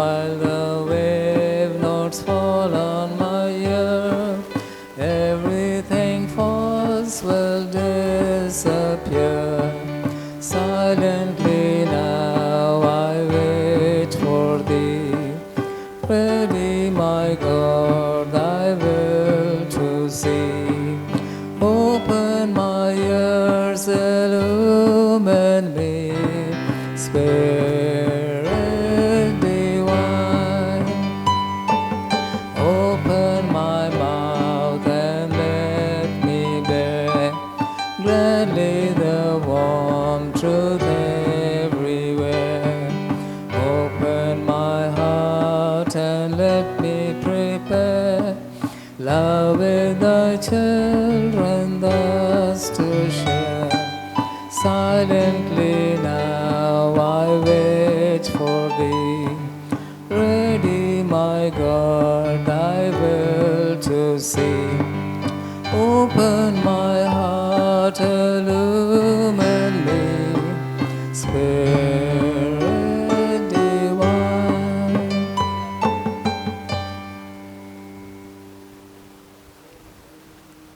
while the wave notes fall on my ear. Everything false will disappear. Silently now I wait for thee. Ready, my God, thy will to see. Open my ears, illumine me, Spirit divine. Open my mouth and let me bear gladly the warm truth everywhere. Open my heart and let me prepare love with thy children thus to share. Silently now I wait for thee. Ready, my God, thy will to see. Open